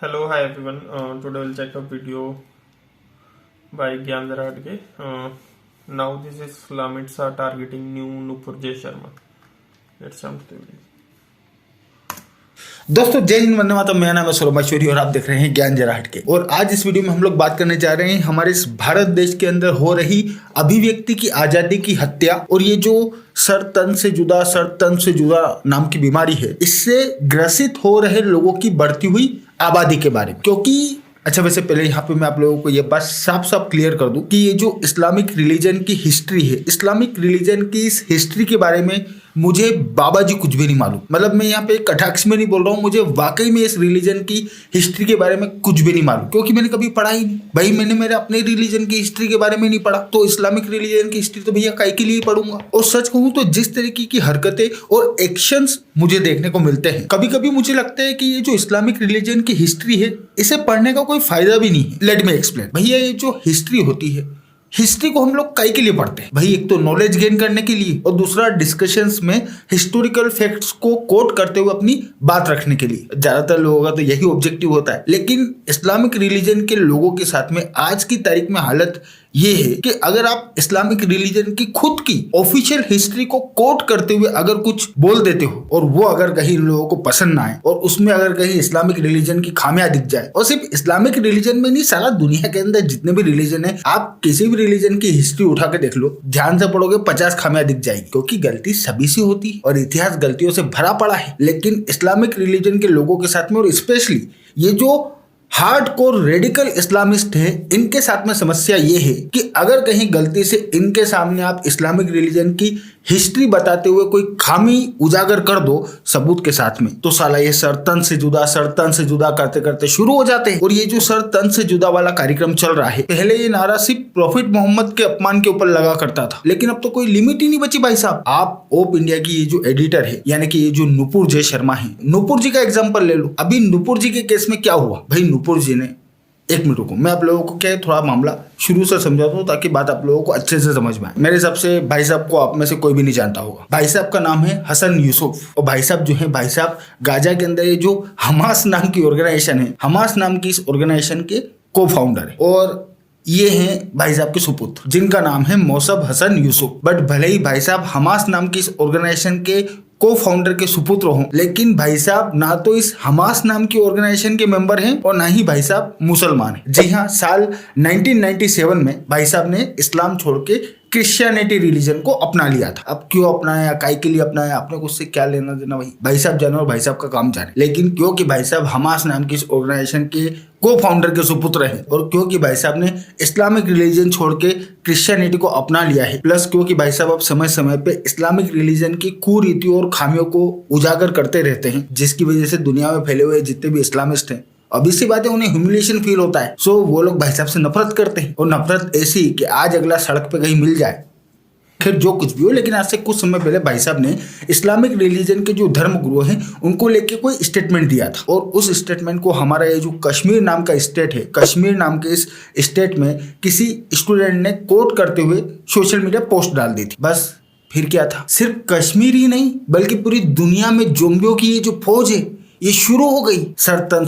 Hello, hi everyone. Today we'll check a video by Gyan Zaradke. Now this is Islamists are targeting new Nupur J Sharma. Let's jump to the video. दोस्तों जय हिंद वंदे मातरम। मेरा नाम है सौरभ मशहूरी और आप देख रहे हैं ज्ञान जरा हटके। और आज इस वीडियो में हम लोग बात करने जा रहे हैं हमारे इस भारत देश के अंदर हो रही अभिव्यक्ति की आजादी की हत्या और ये जो सर तन से जुदा नाम की बीमारी है, इससे ग्रसित हो रहे लोगों की बढ़ती हुई आबादी के बारे में। क्योंकि अच्छा, वैसे पहले यहाँ पे मैं आप लोगों को ये बात साफ साफ क्लियर कर दूं कि ये जो इस्लामिक रिलीजन की हिस्ट्री है, इस्लामिक रिलीजन की इस हिस्ट्री के बारे में मुझे बाबा जी कुछ भी नहीं मालूम। मतलब मैं यहाँ पे कटाक्ष में नहीं बोल रहा हूँ, मुझे वाकई में इस रिलीजन की हिस्ट्री के बारे में कुछ भी नहीं मालूम, क्योंकि मैंने कभी पढ़ा ही नहीं। भाई मैंने मेरे अपने रिलीजन की हिस्ट्री के बारे में नहीं पढ़ा, तो इस्लामिक रिलीजन की हिस्ट्री तो भैया काहे के लिए पढ़ूंगा। और सच कहूँ तो जिस तरीके की हरकतें और एक्शंस मुझे देखने को मिलते हैं, कभी कभी मुझे लगता है कि ये जो इस्लामिक रिलीजन की हिस्ट्री है, इसे पढ़ने का कोई फायदा भी नहीं है। Let me explain. भैया ये जो हिस्ट्री होती है, हिस्ट्री को हम लोग काहे के लिए पढ़ते हैं भाई? एक तो नॉलेज गेन करने के लिए और दूसरा डिस्कशंस में हिस्टोरिकल फैक्ट्स को कोट करते हुए अपनी बात रखने के लिए। ज्यादातर लोगों का तो यही ऑब्जेक्टिव होता है। लेकिन इस्लामिक रिलीजन के लोगों के साथ में आज की तारीख में हालत ये है कि अगर आप इस्लामिक रिलीजन की खुद की ऑफिशियल हिस्ट्री को कोट करते हुए अगर कुछ बोल देते हो और वो अगर कहीं लोगों को पसंद ना आए और उसमें अगर कहीं इस्लामिक रिलीजन की खामियां दिख जाए, और सिर्फ इस्लामिक रिलीजन में नहीं, सारा दुनिया के अंदर जितने भी रिलीजन है, आप किसी भी रिलीजन की हिस्ट्री उठा के देख लो, ध्यान से पढ़ोगे 50 खामियां दिख जाएगी। क्योंकि गलती सभी से होती है और इतिहास गलतियों से भरा पड़ा है। लेकिन इस्लामिक रिलीजन के लोगों के साथ में, और स्पेशली ये जो हार्डकोर रेडिकल इस्लामिस्ट है, इनके साथ में समस्या ये है कि अगर कहीं गलती से इनके सामने आप इस्लामिक रिलीजन की हिस्ट्री बताते हुए कोई खामी उजागर कर दो सबूत के साथ में, तो साला ये सर तन से जुदा करते करते शुरू हो जाते हैं। और ये जो सर तन से जुदा वाला कार्यक्रम चल रहा है, पहले ये नारा सिर्फ प्रॉफिट मोहम्मद के अपमान के ऊपर लगा करता था, लेकिन अब तो कोई लिमिट ही नहीं बची भाई साहब। आप ओप इंडिया की ये जो एडिटर है, यानी कि ये जो नुपुर जय शर्मा है, नुपुर जी का एग्जाम्पल ले लो। अभी नुपुर जी के केस में क्या हुआ भाई? नुपुर जी ने, एक मिनट रुको, मैं आप लोगों को क्या है थोड़ा मामला शुरू से समझाता हूँ ताकि बात आप लोगों को अच्छे से समझ में आए। मेरे हिसाब से भाई साहब को आप में से कोई भी नहीं जानता होगा। भाई साहब का नाम है हसन यूसुफ, और भाई साहब जो है, भाई साहब गाजा के अंदर ये जो हमास नाम की ऑर्गेनाइजेशन है, हमास नाम की इस ऑर्गेनाइजेशन के को फाउंडर है। और ये हैं भाई साहब के सुपुत्र, जिनका नाम है मौसब हसन यूसुफ। बट भले ही भाई साहब हमास नाम की इस ऑर्गेनाइजेशन के को फाउंडर के सुपुत्र हों, लेकिन भाई साहब ना तो इस हमास नाम की ऑर्गेनाइजेशन के मेंबर हैं और ना ही भाई साहब मुसलमान हैं। जी हाँ, साल 1997 में भाई साहब ने इस्लाम छोड़ के क्रिश्चियनिटी रिलीजन को अपना लिया था। अब क्यों अपनाया, काय के लिए अपनाया, आपने को उससे क्या लेना देना भाई साहब जाने और भाई साहब का काम जाने। लेकिन क्योंकि भाई साहब हमास नाम की इस ऑर्गेनाइजेशन के को फाउंडर के सुपुत्र हैं, और क्योंकि भाई साहब ने इस्लामिक रिलीजन छोड़ के क्रिश्चियनिटी को अपना लिया है, प्लस क्योंकि भाई साहब अब समय समय पे इस्लामिक रिलीजन की कुरीतियों और खामियों को उजागर करते रहते हैं, जिसकी वजह से दुनिया में फैले हुए जितने भी इस्लामिस्ट हैं, अब इसी बात है, उन्हें ह्यूमिलिएशन फील होता है। सो वो लोग भाई साहब से नफरत करते हैं, और नफरत ऐसी कि आज अगला सड़क पे कहीं मिल जाए, फिर जो कुछ भी हो। लेकिन आज से कुछ समय पहले भाई साहब ने इस्लामिक रिलीजन के जो धर्म गुरु हैं उनको लेके कोई स्टेटमेंट दिया था, और उस स्टेटमेंट को हमारा ये जो कश्मीर नाम का स्टेट है, कश्मीर नाम के इस स्टेट में किसी स्टूडेंट ने कोट करते हुए सोशल मीडिया पोस्ट डाल दी थी। बस फिर क्या था, सिर्फ कश्मीर ही नहीं बल्कि पूरी दुनिया में जोम्बियों की ये जो फौज है ये शुरू हो गई, सर तन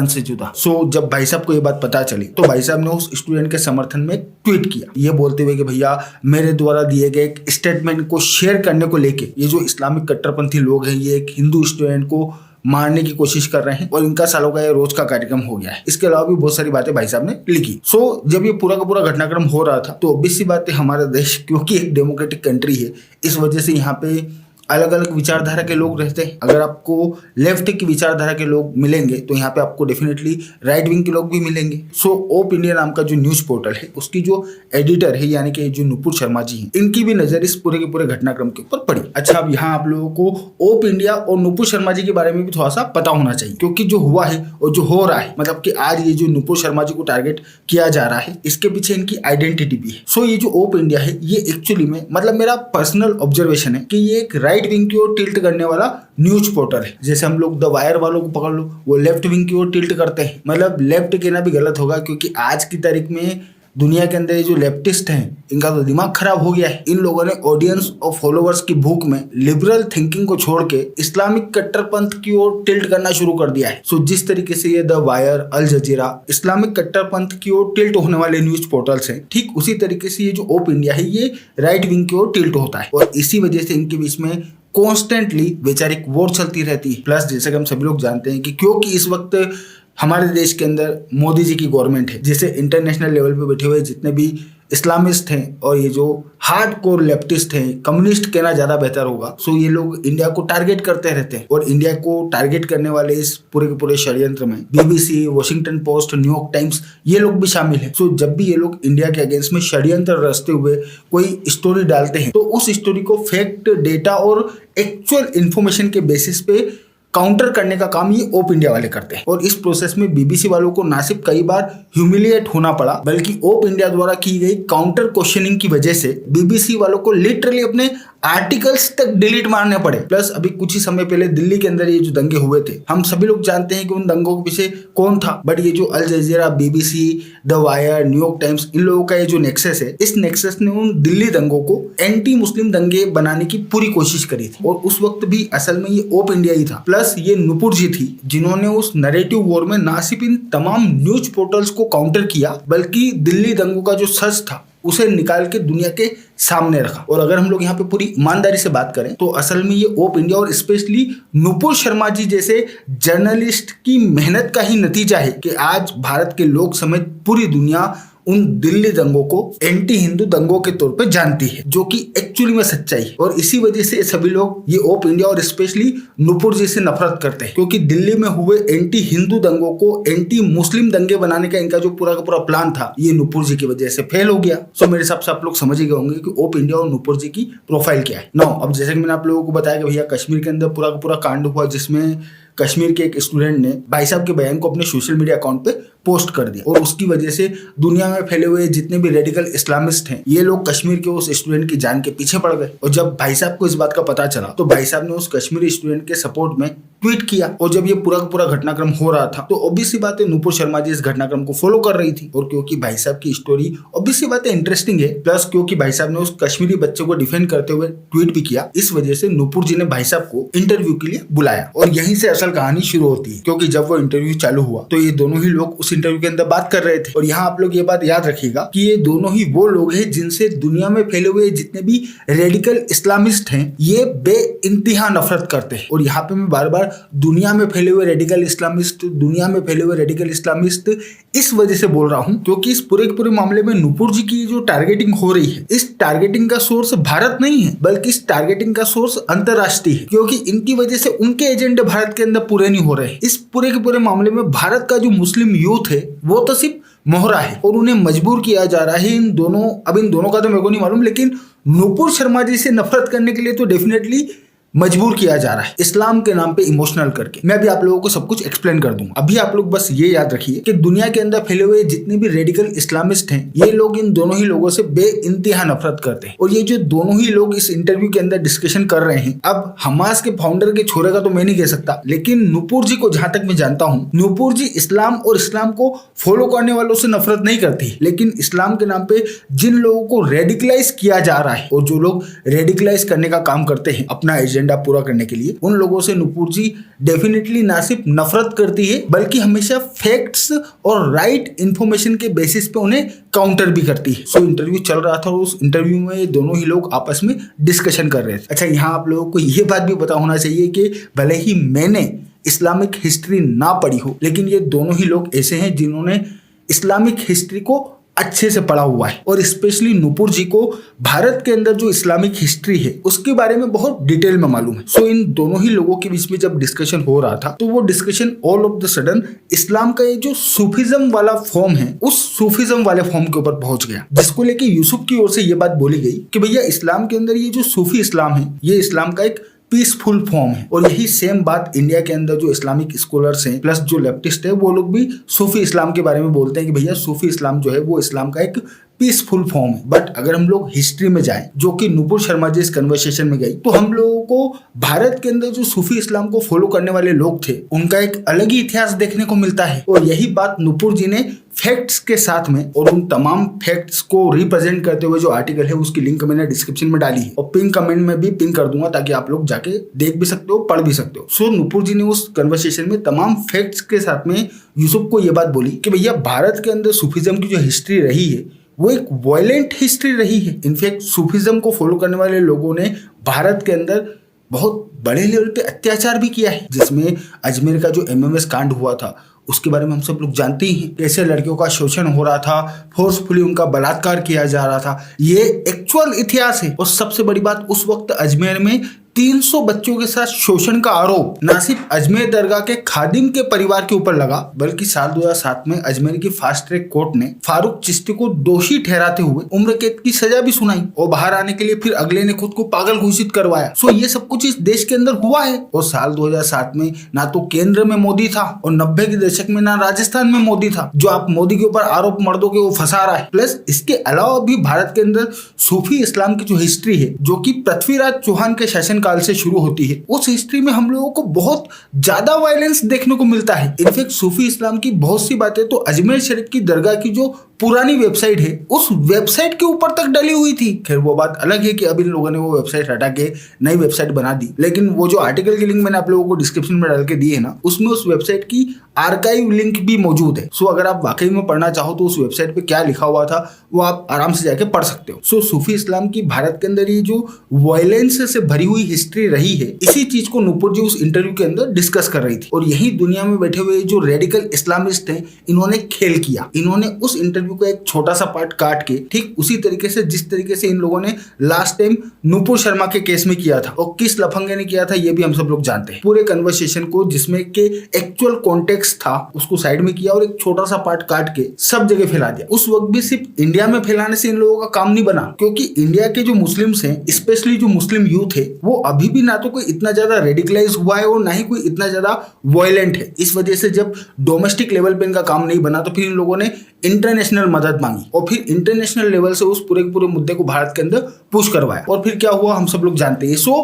से जुदा। सो जब भाई साहब को ये बात पता चली तो भाई साहब ने उस स्टूडेंट के समर्थन में ट्वीट किया, ये बोलते हुए कि भैया मेरे द्वारा दिए गए एक स्टेटमेंट को शेयर करने को लेके ये जो इस्लामिक कट्टरपंथी लोग हैं, ये एक हिंदू स्टूडेंट को मारने की कोशिश कर रहे हैं और इनका सालों का ये रोज का कार्यक्रम हो गया है। इसके अलावा भी बहुत सारी बातें भाई साहब ने लिखी। सो जब ये पूरा का पूरा घटनाक्रम हो रहा था तो ऑब्वियस सी बात है, हमारा देश क्योंकि एक डेमोक्रेटिक कंट्री है, इस वजह से यहाँ पे अलग अलग विचारधारा के लोग रहते हैं। अगर आपको लेफ्ट की विचारधारा के लोग मिलेंगे तो यहाँ पे आपको डेफिनेटली राइट विंग के लोग भी मिलेंगे। सो ओप इंडिया नाम का जो न्यूज पोर्टल है, उसकी जो एडिटर है यानी कि जो नुपुर शर्मा जी हैं, इनकी भी नजर इस पूरे के पूरे घटनाक्रम के ऊपर पड़ी। अच्छा, अब यहाँ आप लोगों को ओप इंडिया और नुपुर शर्मा जी के बारे में भी थोड़ा सा पता होना चाहिए, क्योंकि जो हुआ है और जो हो रहा है, मतलब कि आज ये जो नुपुर शर्मा जी को टारगेट किया जा रहा है, इसके पीछे इनकी आइडेंटिटी भी है। सो ये जो ओप इंडिया है, ये एक्चुअली में, मतलब मेरा पर्सनल ऑब्जर्वेशन है कि ये एक राइट विंग की ओर टिल्ट करने वाला न्यूज पोर्टल है। जैसे हम लोग द वायर वालों को पकड़ लो, वो लेफ्ट विंग की ओर टिल्ट करते हैं। मतलब लेफ्ट कहना भी गलत होगा, क्योंकि आज की तारीख में दुनिया के अंदर ये जो लेफ्टिस्ट हैं इनका तो दिमाग खराब हो गया है। इन लोगों ने ऑडियंस और फॉलोअर्स की भूख में लिबरल थिंकिंग को छोड़ के इस्लामिक कट्टरपंथ की ओर टिल्ट करना शुरू कर दिया है। सो जिस तरीके से ये the wire, Al Jazeera Islamic कट्टरपंथ की ओर टिल्ट होने वाले न्यूज पोर्टल्स हैं, ठीक उसी तरीके से ये जो ओप इंडिया है ये राइट विंग की ओर टिल्ट होता है और इसी वजह से इनके बीच में कॉन्स्टेंटली वैचारिक वॉर चलती रहती है। प्लस जैसे कि हम सभी लोग जानते हैं कि क्योंकि इस वक्त हमारे देश के अंदर मोदी जी की गवर्नमेंट है, जिसे इंटरनेशनल लेवल पे बैठे हुए जितने भी इस्लामिस्ट हैं और ये जो हार्ड कोर लेफ्टिस्ट हैं, कम्युनिस्ट कहना ज्यादा बेहतर होगा, सो ये लोग इंडिया को टारगेट करते रहते हैं और इंडिया को टारगेट करने वाले इस पूरे के पूरे षड्यंत्र में BBC, Washington post, New York times ये लोग भी शामिल हैं। सो जब भी ये लोग इंडिया के अगेंस्ट में षड्यंत्र रचते हुए कोई स्टोरी डालते हैं तो उस स्टोरी को फैक्ट, डेटा और एक्चुअल इंफॉर्मेशन के बेसिस पे काउंटर करने का काम ये ओप इंडिया वाले करते हैं और इस प्रोसेस में BBC वालों को ना सिर्फ कई बार ह्यूमिलिएट होना पड़ा बल्कि ओप इंडिया द्वारा की गई काउंटर क्वेश्चनिंग की वजह से BBC वालों को लिटरली अपने आर्टिकल्स तक डिलीट मारने पड़े। प्लस अभी कुछ ही समय पहले दिल्ली के अंदर ये जो दंगे हुए थे, हम सभी लोग जानते हैं कि उन दंगों के पीछे कौन था, बट ये जो अल जजीरा, BBC, the wire, New York times in लोगों का ये जो नेक्सस है, इस नेक्सस ने उन दिल्ली दंगों को एंटी मुस्लिम दंगे बनाने की पूरी कोशिश करी थी और उस वक्त भी असल में ये ओप इंडिया ही था। प्लस ये नुपुर जी थी जिन्होंने उस नैरेटिव वॉर में ना सिर्फ इन तमाम न्यूज पोर्टल्स को काउंटर किया बल्कि दिल्ली दंगों का जो सच था उसे निकाल के दुनिया के सामने रखा। और अगर हम लोग यहाँ पे पूरी ईमानदारी से बात करें तो असल में ये ओप इंडिया और स्पेशली नुपुर शर्मा जी जैसे जर्नलिस्ट की मेहनत का ही नतीजा है कि आज भारत के लोग समेत पूरी दुनिया उन दिल्ली दंगों को एंटी हिंदू दंगों के तौर पे जानती है, जो कि एक्चुअली में सच्चाई है। और इसी वजह से सभी लोग ये ओप इंडिया और स्पेशली नुपुर जी से नफरत करते हैं क्योंकि दिल्ली में हुए एंटी हिंदू दंगों को एंटी मुस्लिम दंगे बनाने का इनका जो पूरा का पूरा प्लान था ये नुपुर जी की वजह से फेल हो गया। सो मेरे हिसाब से आप लोग समझ ही गए होंगे कि ओप इंडिया और नुपुर जी की प्रोफाइल क्या है। नाउ अब जैसे कि मैंने आप लोगों को बताया कि भैया कश्मीर के अंदर पूरा का पूरा कांड हुआ जिसमें कश्मीर के एक स्टूडेंट ने भाई साहब के बयान को अपने सोशल मीडिया अकाउंट पे पोस्ट कर दिया और उसकी वजह से दुनिया में फैले हुए जितने भी रेडिकल इस्लामिस्ट हैं ये लोग कश्मीर के उस स्टूडेंट की जान के पीछे पड़ गए। और जब भाई साहब को इस बात का पता चला तो भाई साहब ने उस कश्मीरी स्टूडेंट के सपोर्ट में ट्वीट किया और जब ये पूरा का पूरा घटनाक्रम हो रहा था तो ऑब्वियसली बात है नुपुर शर्मा जी इस घटनाक्रम को फॉलो कर रही थी और क्योंकि भाई साहब की स्टोरी ऑब्वियसली बात है इंटरेस्टिंग है, प्लस क्योंकि भाई साहब ने उस कश्मीरी बच्चे को डिफेंड करते हुए ट्वीट भी किया, इस वजह से नुपुर जी ने भाई साहब को इंटरव्यू के लिए बुलाया और यहीं से असल कहानी शुरू होती है। क्योंकि जब वो इंटरव्यू चालू हुआ तो ये दोनों ही लोग उस इंटरव्यू के अंदर बात कर रहे थे और यहाँ आप लोग ये बात याद रखिएगा कि ये दोनों ही वो लोग हैं जिनसे दुनिया में फैले हुए जितने भी रेडिकल इस्लामिस्ट हैं ये बेइंतहा नफरत करते हैं। और यहाँ पे मैं बार बार दुनिया में फैले हुए रेडिकल इस्लामिस्ट, दुनिया में फैले हुए रेडिकल इस्लामिस्ट इस वजह से बोल रहा हूँ क्योंकि इस पूरे के पूरे मामले में नुपुर जी की जो टारगेटिंग हो रही है, इस टारगेटिंग का सोर्स भारत नहीं है बल्कि इस टारगेटिंग का सोर्स अंतरराष्ट्रीय है क्योंकि इनकी वजह से उनके एजेंडे भारत के अंदर पूरे नहीं हो रहे। इस पूरे के पूरे मामले में भारत का जो मुस्लिम यूथ है वो तो सिर्फ मोहरा है और उन्हें मजबूर किया जा रहा है इन दोनों का तो मेरे को नहीं मालूम, लेकिन नुपुर शर्मा जी से नफरत करने के लिए तो डेफिनेटली मजबूर किया जा रहा है इस्लाम के नाम पे इमोशनल करके। मैं भी आप लोगों को सब कुछ एक्सप्लेन कर दूंगा। अभी आप लोग बस ये याद रखिए कि दुनिया के अंदर फैले हुए जितने भी रेडिकल इस्लामिस्ट हैं ये लोग इन दोनों ही लोगों से बेइंतहा नफरत करते हैं और ये जो दोनों ही लोग इस इंटरव्यू के अंदर डिस्कशन कर रहे हैं, अब हमास के फाउंडर के छोरे का तो मैं नहीं कह सकता, लेकिन नुपुर जी को जहां तक मैं जानता हूं नुपुर जी इस्लाम और इस्लाम को फॉलो करने वालों से नफरत नहीं करती, लेकिन इस्लाम के नाम पे जिन लोगों को रेडिकलाइज किया जा रहा है और जो लोग रेडिकलाइज करने का काम करते हैं अपना एजेंडा पूरा करने के लिए, उन लोगों से नुपुर जी डेफिनेटली ना सिर्फ नफरत करती है बल्कि हमेशा फैक्ट्स और राइट इंफॉर्मेशन के बेसिस पे उन्हें काउंटर भी करती है। सो इंटरव्यू चल रहा था और उस इंटरव्यू में दोनों ही लोग आपस में डिस्कशन कर रहे थे। अच्छा, यहाँ आप लोगों को ये बात भी पता होना चाहिए कि भले ही मैंने इस्लामिक हिस्ट्री ना पढ़ी हो लेकिन ये दोनों ही लोग ऐसे हैं जिन्होंने इस्लामिक हिस्ट्री को अच्छे से पढ़ा हुआ है और स्पेशली नुपुर जी को भारत के अंदर जो इस्लामिक हिस्ट्री है उसके बारे में बहुत डिटेल में मालूम है। सो इन दोनों ही लोगों के बीच में जब डिस्कशन हो रहा था तो वो discussion all of the sudden इस्लाम का ये जो सूफिज्म वाला फॉर्म है उस सूफिज्म वाले फॉर्म के ऊपर पहुंच गया, जिसको लेके यूसुफ की ओर से ये बात बोली गई कि भैया इस्लाम के अंदर ये जो सूफी इस्लाम है ये इस्लाम का एक पीसफुल फॉर्म है। और यही सेम बात इंडिया के अंदर जो इस्लामिक स्कॉलर्स हैं प्लस जो लेफ्टिस्ट है वो लोग भी सूफी इस्लाम के बारे में बोलते हैं कि भैया सूफी इस्लाम जो है वो इस्लाम का एक पीसफुल फॉर्म है। बट अगर हम लोग हिस्ट्री में जाएं जो कि नुपुर शर्मा जी इस कन्वर्सेशन में गई तो हम लोगों को भारत के अंदर जो सूफी इस्लाम को फॉलो करने वाले लोग थे उनका एक अलग ही इतिहास देखने को मिलता है। और यही बात नुपुर जी ने फैक्ट्स के साथ में और उन तमाम फैक्ट्स को रिप्रेजेंट करते हुए जो आर्टिकल है उसकी लिंक मैंने डिस्क्रिप्शन में डाली है और पिन कमेंट में भी पिन कर दूंगा ताकि आप लोग जाके देख भी सकते हो, पढ़ भी सकते हो। सो नुपुर जी ने उस कन्वर्सेशन में तमाम फैक्ट्स के साथ में यूसुफ को यह बात बोली कि भैया भारत के अंदर सूफिज्म की जो हिस्ट्री रही है वो एक वायलेंट हिस्ट्री रही है। इनफैक्ट सूफिज्म को फॉलो करने वाले लोगों ने भारत के अंदर बहुत बड़े लेवल पे अत्याचार भी किया है, जिसमें अजमेर का जो एमएमएस कांड हुआ था उसके बारे में हम सब लोग जानते ही हैं। कैसे लड़कियों का शोषण हो रहा था, फोर्सफुली उनका बलात्कार किया जा रहा था, ये एक्चुअल इतिहास है। और सबसे बड़ी बात, उस वक्त अजमेर में 300 बच्चों के साथ शोषण का आरोप न सिर्फ अजमेर दरगाह के खादिम के परिवार के ऊपर लगा बल्कि साल 2007 में अजमेर की फास्ट ट्रैक कोर्ट ने फारूक चिश्ती को दोषी ठहराते हुए उम्र कैद की सजा भी सुनाई और बाहर आने के लिए फिर अगले ने खुद को पागल घोषित करवाया। सो ये सब कुछ इस देश के अंदर हुआ है। और साल 2007 में ना तो केंद्र में मोदी था और 90 के दशक में ना राजस्थान में मोदी था। जो आप मोदी के ऊपर आरोप मर्दों के वो फंसा रहा है। प्लस इसके अलावा भी भारत के अंदर सूफी इस्लाम की जो हिस्ट्री है जो कि पृथ्वीराज चौहान के शासन काल से शुरू होती है, उस हिस्ट्री में हम लोगों को बहुत ज्यादा वायलेंस देखने को मिलता है। इनफैक्ट सूफी इस्लाम की बहुत सी बातें तो अजमेर शरीफ की दरगाह की जो पुरानी वेबसाइट है उस वेबसाइट के ऊपर तक डली हुई थी। खैर वो बात अलग है कि अब इन लोगों ने वो वेबसाइट हटा के नई वेबसाइट बना दी, लेकिन वो जो आर्टिकल की लिंक मैंने आप लोगों को डिस्क्रिप्शन में डाल के दी है ना, उसमें उस वेबसाइट की आर्काइव लिंक भी मौजूद है। सो अगर आप वाकई में पढ़ना चाहो तो उस वेबसाइट पे क्या लिखा हुआ था वो आप आराम से जाके पढ़ सकते हो। सो सूफी इस्लाम की भारत के अंदर ये जो वायलेंस से भरी हुई हिस्ट्री रही है, इसी चीज को नुपुर जी उस इंटरव्यू के अंदर डिस्कस कर रही थी। और यही दुनिया में बैठे हुए जो रेडिकल इस्लामिस्ट हैं इन्होंने खेल किया। इन्होंने उस इंटरव्यू का एक छोटा सा पार्ट काट के ठीक उसी तरीके से जिस तरीके से इन लोगों ने लास्ट टाइम नुपुर शर्मा के केस में किया था और किस लफंगे ने किया था ये भी हम सब लोग जानते हैं। पूरे कन्वर्सेशन को जिसमें के एक्चुअल कॉन्टेक्स्ट था उसको साइड में किया और एक छोटा सा पार्ट काट के सब जगह फैला दिया। उस वक्त भी सिर्फ इंडिया में फैलाने से इन लोगों का काम नहीं बना, क्योंकि इंडिया के जो मुस्लिम्स हैं, स्पेशली जो मुस्लिम यूथ है, वो अभी भी ना तो कोई इतना ज्यादा रेडिकलाइज हुआ है और ना ही कोई इतना ज्यादा वायलेंट है। इस वजह से जब डोमेस्टिक लेवल पे इनका काम नहीं बना तो फिर इन लोगों ने इंटरनेशनल मदद मांगी और फिर इंटरनेशनल लेवल से उस पूरे के पूरे मुद्दे को भारत के अंदर पुश करवाया। और फिर क्या हुआ हम सब लोग जानते हैं। सो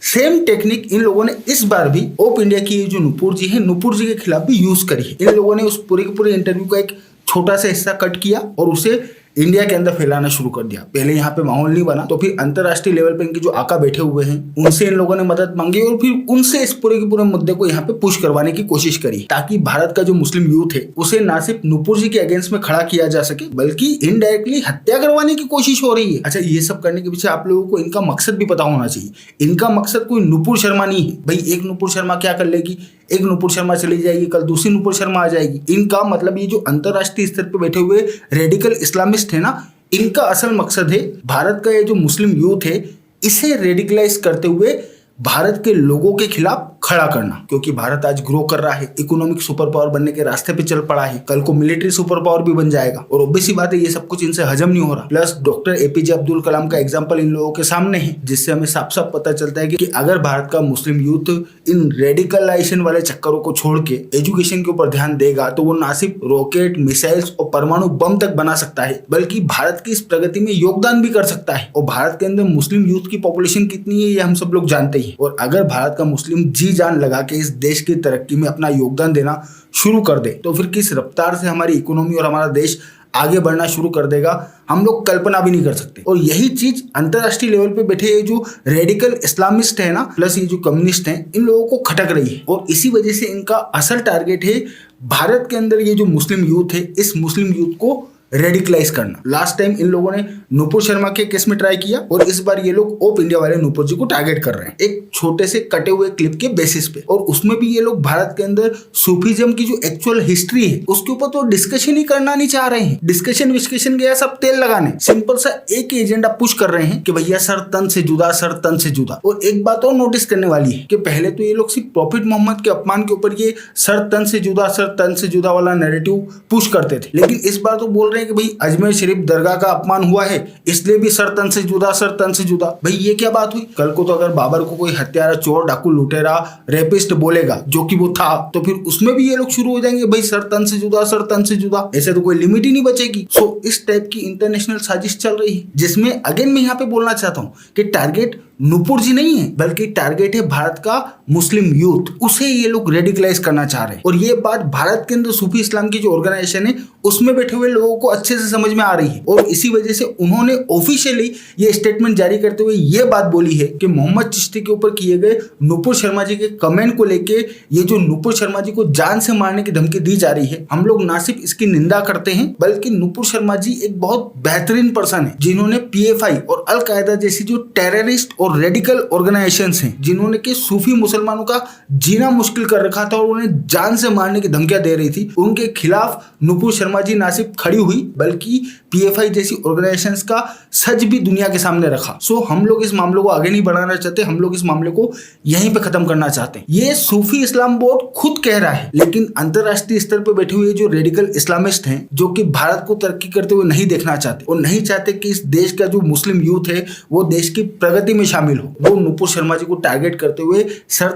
सेम टेक्निक इन लोगों ने इस बार भी ओप इंडिया की जो नुपुर जी है, नुपुर जी के खिलाफ भी यूज करी है। इन लोगों ने उस पूरे के पूरे इंटरव्यू का एक छोटा सा हिस्सा कट किया और उसे इंडिया के अंदर फैलाना शुरू कर दिया। पहले यहाँ पे माहौल नहीं बना तो फिर अंतरराष्ट्रीय लेवल पे इनके जो आका बैठे हुए हैं उनसे इन लोगों ने मदद मांगी और फिर उनसे इस पूरे के पूरे मुद्दे को यहाँ पे पुश करवाने की कोशिश करी, ताकि भारत का जो मुस्लिम यूथ है उसे ना सिर्फ नुपुर जी के अगेंस्ट में खड़ा किया जा सके बल्कि इनडायरेक्टली हत्या करवाने की कोशिश हो रही है। अच्छा, ये सब करने के पीछे आप लोगों को इनका मकसद भी पता होना चाहिए। इनका मकसद कोई नुपुर शर्मा नहीं है। भाई एक नुपुर शर्मा क्या कर लेगी, एक नुपुर शर्मा चली जाएगी, कल दूसरी नुपुर शर्मा आ जाएगी। इनका मतलब ये जो अंतरराष्ट्रीय स्तर पर बैठे हुए रेडिकल इस्लामिस्ट है ना, इनका असल मकसद है भारत का ये जो मुस्लिम यूथ है इसे रेडिकलाइज करते हुए भारत के लोगों के खिलाफ खड़ा करना, क्योंकि भारत आज ग्रो कर रहा है, इकोनॉमिक सुपर पावर बनने के रास्ते पे चल पड़ा है, कल को मिलिट्री सुपर पावर भी बन जाएगा और ऑब्वियस सी बात है ये सब कुछ इनसे हजम नहीं हो रहा। Plus doctor APJ Abdul Kalam का एग्जांपल इन लोगों के सामने है, जिससे हमें साफ साफ पता चलता है कि अगर भारत का मुस्लिम यूथ इन रेडिकलाइजेशन वाले चक्करों को छोड़ के एजुकेशन के ऊपर ध्यान देगा तो वो ना सिर्फ रॉकेट, मिसाइल्स और परमाणु बम तक बना सकता है बल्कि भारत की इस प्रगति में योगदान भी कर सकता है। और भारत के अंदर मुस्लिम यूथ की पॉपुलेशन कितनी है ये हम सब लोग जानते हैं। और अगर भारत का मुस्लिम जी जान लगा के इस देश की तरक्की में अपना योगदान देना शुरू कर दे तो फिर किस रफ्तार से हमारी इकोनॉमी और हमारा देश आगे बढ़ना शुरू कर देगा हम लोग कल्पना भी नहीं कर सकते। और यही चीज अंतरराष्ट्रीय लेवल पे बैठे ये जो रेडिकल इस्लामिस्ट है ना, प्लस ये जो कम्युनिस्ट हैं, इन लोगों को खटक रही है। और इसी वजह से इनका असल टारगेट है भारत के अंदर ये जो मुस्लिम यूथ है, इस मुस्लिम यूथ को रेडिकलाइज करना। लास्ट टाइम इन लोगों ने नुपुर शर्मा के केस में ट्राई किया और इस बार ये लोग ओप इंडिया वाले नुपुर जी को टारगेट कर रहे हैं एक छोटे से कटे हुए क्लिप के बेसिस पे। और उसमें भी ये लोग भारत के अंदर सूफीज्म की जो एक्चुअल हिस्ट्री है उसके ऊपर तो डिस्कशन ही करना नहीं चाह रहे हैं। डिस्कशन विस्कशन गया सब तेल लगाने, सिंपल सा एक ही एजेंडा पुश कर रहे हैं कि भैया सर तन से जुदा, सर तन से जुदा। और एक बात और नोटिस करने वाली है कि पहले तो ये लोग सिर्फ प्रॉफिट मोहम्मद के अपमान के ऊपर ये सर तन से जुदा, सर तन से जुदा वाला नैरेटिव पुश करते थे, लेकिन इस बार तो बोल रहे हैं कि भाई अजमेर शरीफ दरगाह का अपमान हुआ है इसलिए भी सर तन से जुदा, सर तन से जुदा। भाई ये क्या बात हुई? कल को तो अगर बाबर को कोई हत्यारा, चोर, डाकू, लुटेरा, रेपिस्ट बोलेगा जो कि वो था तो फिर उसमें भी ये लोग शुरू हो जाएंगे भाई सर तन से जुदा, सर तन से जुदा। ऐसे तो कोई लिमिट ही नहीं बचेगी। सो इस टाइप की इंटरनेशनल साजिश चल रही है जिसमें अगेन मैं यहाँ पे बोलना चाहता हूँ कि टारगेट नुपुर जी नहीं है, बल्कि टारगेट है भारत का मुस्लिम यूथ। उसे ये लोग रेडिकलाइज करना चाह रहे हैं और ये बात भारत के अंदर सूफी इस्लाम की जो ऑर्गेनाइजेशन है उसमें बैठे हुए लोगों को अच्छे से समझ में आ रही है। और इसी वजह से उन्होंने ऑफिशियली ये स्टेटमेंट जारी करते हुए ये बात बोली है कि मोहम्मद चिश्ती के ऊपर किए गए नुपुर शर्मा जी के कमेंट को लेके ये जो नुपुर शर्मा जी को जान से मारने की धमकी दी जा रही है, हम लोग ना सिर्फ इसकी निंदा करते हैं बल्कि नुपुर शर्मा जी एक बहुत बेहतरीन पर्सन है जिन्होंने पीएफआई और अल कायदा जैसी जो टेररिस्ट और रेडिकल ऑर्गेनाइजेशंस हैं जिन्होंने कि सूफी मुसलमानों का जीना मुश्किल कर रखा था और उन्हें जान से मारने की धमकियां दे रही थी, उनके खिलाफ नुपुर शर्मा जी ना सिर्फ खड़ी हुई बल्कि पीएफआई जैसी ऑर्गेनाइजेशंस का सच भी दुनिया के सामने रखा। सो हम लोग इस मामले को आगे नहीं बढ़ाना चाहते, हम लोग इस मामले को यहीं पे खत्म करना चाहते हैं। ये सूफी इस्लाम बोर्ड खुद कह रहा है, लेकिन अंतरराष्ट्रीय स्तर पर बैठे हुए जो रेडिकल इस्लामिस्ट हैं जो कि भारत को तरक्की करते हुए नहीं देखना चाहते और नहीं चाहते कि इस देश का जो मुस्लिम यूथ है वो देश की प्रगति में शामिल हो, वो नुपुर शर्मा जी को टारगेट करते हुए सर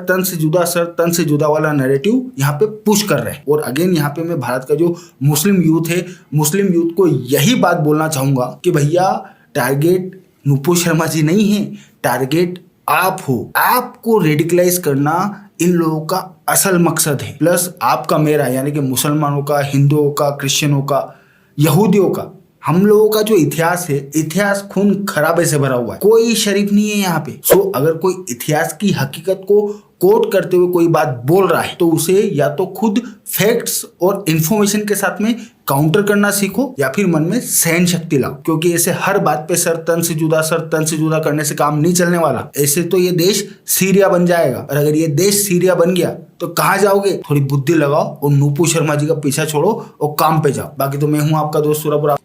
तन से जुदा वाला नैरेटिव यहाँ पे पुश कर रहे हैं। और अगेन यहाँ पे मैं भारत का जो मुस्लिम यूथ है, मुस्लिम यूथ को यही बात बोलना चाहूंगा कि भैया टारगेट नुपुर शर्मा जी नहीं है, टारगेट आप हो। आपको रेडिकलाइज करना इन लोगों का असल मकसद है, प्लस आपका मेरा यानी कि मुसलमानों का, हिंदुओं का, क्रिश्चियनों का, यहूदियों का, हम लोगों का जो इतिहास है, इतिहास खून खराबे से भरा हुआ है, कोई शरीफ नहीं है यहाँ पे। सो अगर कोई इतिहास की हकीकत को कोट करते हुए कोई बात बोल रहा है तो उसे या तो खुद फैक्ट्स और इंफॉर्मेशन के साथ में काउंटर करना सीखो या फिर मन में सहन शक्ति लाओ, क्योंकि ऐसे हर बात पे सर तन से जुदा करने से काम नहीं चलने वाला। ऐसे तो ये देश सीरिया बन जाएगा और अगर ये देश सीरिया बन गया तो कहाँ जाओगे? थोड़ी बुद्धि लगाओ और नुपुर शर्मा जी का पीछा छोड़ो और काम पे जाओ। बाकी तो मैं हूँ आपका दोस्त सूरज।